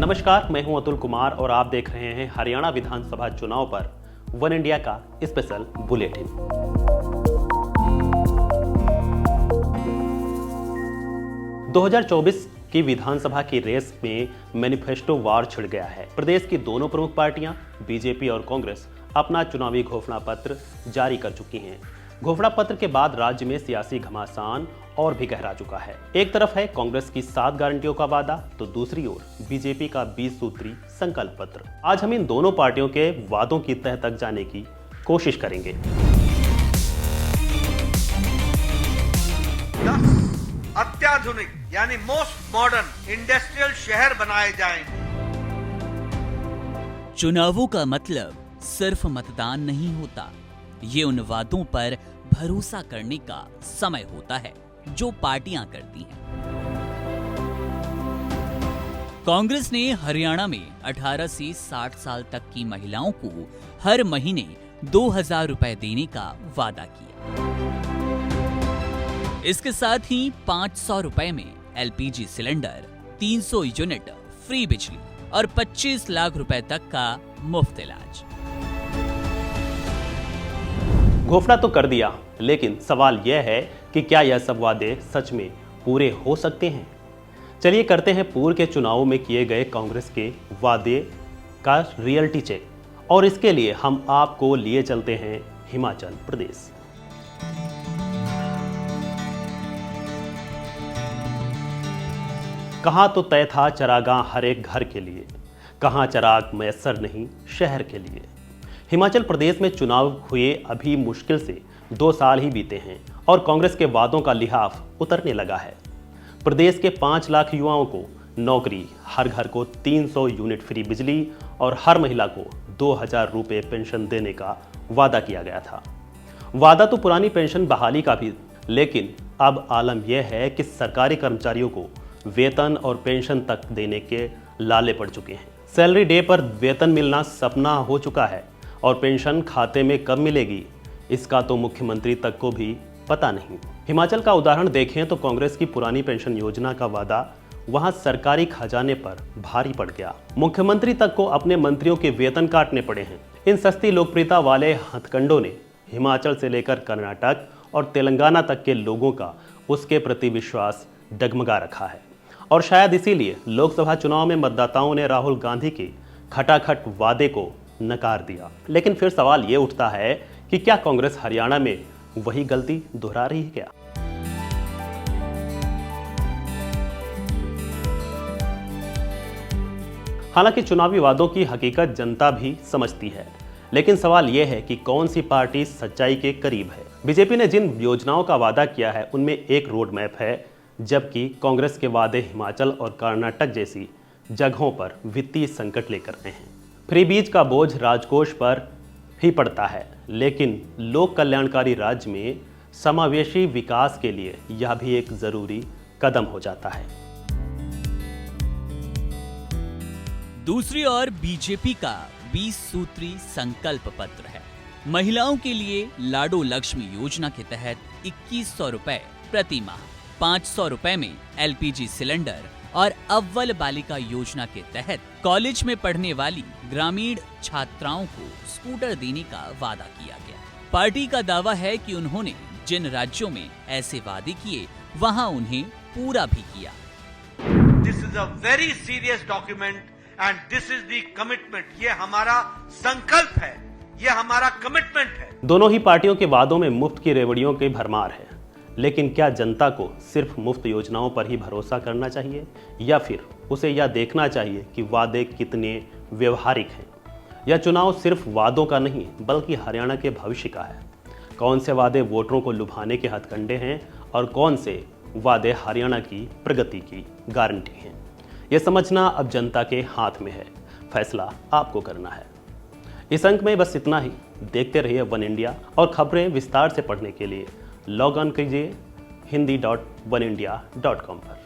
नमस्कार, मैं हूं अतुल कुमार और आप देख रहे हैं हरियाणा विधानसभा चुनाव पर वन इंडिया का स्पेशल बुलेटिन। दो 2024 की विधानसभा की रेस में मैनिफेस्टो वार छिड़ गया है। प्रदेश की दोनों प्रमुख पार्टियां बीजेपी और कांग्रेस अपना चुनावी घोषणा पत्र जारी कर चुकी हैं। घोषणा पत्र के बाद राज्य में सियासी घमासान और भी गहरा चुका है। एक तरफ है कांग्रेस की 7 गारंटियों का वादा, तो दूसरी ओर बीजेपी का 20 सूत्री संकल्प पत्र। आज हम इन दोनों पार्टियों के वादों की तह तक जाने की कोशिश करेंगे। 10 अत्याधुनिक यानी मोस्ट मॉडर्न इंडस्ट्रियल शहर बनाए जाएंगे। चुनावों का मतलब सिर्फ मतदान नहीं होता, ये उन वादों पर भरोसा करने का समय होता है जो पार्टियां करती हैं। कांग्रेस ने हरियाणा में 18 से 60 साल तक की महिलाओं को हर महीने 2000 रुपए देने का वादा किया। इसके साथ ही 500 रुपए में एलपीजी सिलेंडर, 300 यूनिट फ्री बिजली और 25 लाख रुपए तक का मुफ्त इलाज। घोषणा तो कर दिया, लेकिन सवाल यह है कि क्या यह सब वादे सच में पूरे हो सकते हैं? चलिए करते हैं पूर्व के चुनावों में किए गए कांग्रेस के वादे का रियलिटी चेक और इसके लिए हम आपको लिए चलते हैं हिमाचल प्रदेश। कहां तो तय था चरागाह हर एक घर के लिए, कहां चराग मैसर नहीं शहर के लिए। हिमाचल प्रदेश में चुनाव हुए अभी मुश्किल से 2 साल ही बीते हैं और कांग्रेस के वादों का लिहाफ उतरने लगा है। प्रदेश के 5 लाख युवाओं को नौकरी, हर घर को 300 यूनिट फ्री बिजली और हर महिला को 2000 रुपये पेंशन देने का वादा किया गया था। वादा तो पुरानी पेंशन बहाली का भी, लेकिन अब आलम यह है कि सरकारी कर्मचारियों को वेतन और पेंशन तक देने के लाले पड़ चुके हैं। सैलरी डे पर वेतन मिलना सपना हो चुका है और पेंशन खाते में कब मिलेगी इसका तो मुख्यमंत्री तक को भी पता नहीं। हिमाचल का उदाहरण देखें तो कांग्रेस की पुरानी पेंशन योजना का वादा वहां सरकारी खजाने पर भारी पड़ गया। मुख्यमंत्री तक को अपने मंत्रियों के वेतन काटने पड़े हैं। इन सस्ती लोकप्रियता वाले हथकंडों ने हिमाचल से लेकर कर्नाटक और तेलंगाना तक के लोगों का उसके प्रति विश्वास डगमगा रखा है और शायद इसीलिए लोकसभा चुनाव में मतदाताओं ने राहुल गांधी के खटाखट वादे को नकार दिया। लेकिन फिर सवाल ये उठता है कि क्या कांग्रेस हरियाणा में वही गलती दोहरा रही है क्या? हालांकि चुनावी वादों की हकीकत जनता भी समझती है, लेकिन सवाल यह है कि कौन सी पार्टी सच्चाई के करीब है। बीजेपी ने जिन योजनाओं का वादा किया है उनमें एक रोड मैप है, जबकि कांग्रेस के वादे हिमाचल और कर्नाटक जैसी जगहों पर वित्तीय संकट लेकर आए हैं। फ्री बीज का बोझ राजकोष पर ही पड़ता है, लेकिन लोक कल्याणकारी राज्य में समावेशी विकास के लिए यह भी एक जरूरी कदम हो जाता है। दूसरी ओर बीजेपी का 20 सूत्री संकल्प पत्र है। महिलाओं के लिए लाडो लक्ष्मी योजना के तहत 2100 रुपए प्रति माह, 500 रुपए में एलपीजी सिलेंडर और अव्वल बालिका योजना के तहत कॉलेज में पढ़ने वाली ग्रामीण छात्राओं को स्कूटर देने का वादा किया गया। पार्टी का दावा है कि उन्होंने जिन राज्यों में ऐसे वादे किए वहां उन्हें पूरा भी किया। This is a very serious document and this is the commitment. ये हमारा संकल्प है, ये हमारा कमिटमेंट है। दोनों ही पार्टियों के वादों में मुफ्त की रेवड़ियों की भरमार है, लेकिन क्या जनता को सिर्फ मुफ्त योजनाओं पर ही भरोसा करना चाहिए या फिर उसे यह देखना चाहिए कि वादे कितने व्यवहारिक हैं? यह चुनाव सिर्फ वादों का नहीं बल्कि हरियाणा के भविष्य का है। कौन से वादे वोटरों को लुभाने के हथकंडे हैं और कौन से वादे हरियाणा की प्रगति की गारंटी हैं, यह समझना अब जनता के हाथ में है। फैसला आपको करना है। इस अंक में बस इतना ही। देखते रहिए वन इंडिया और खबरें विस्तार से पढ़ने के लिए लॉग ऑन कीजिए hindi.oneindia.com पर।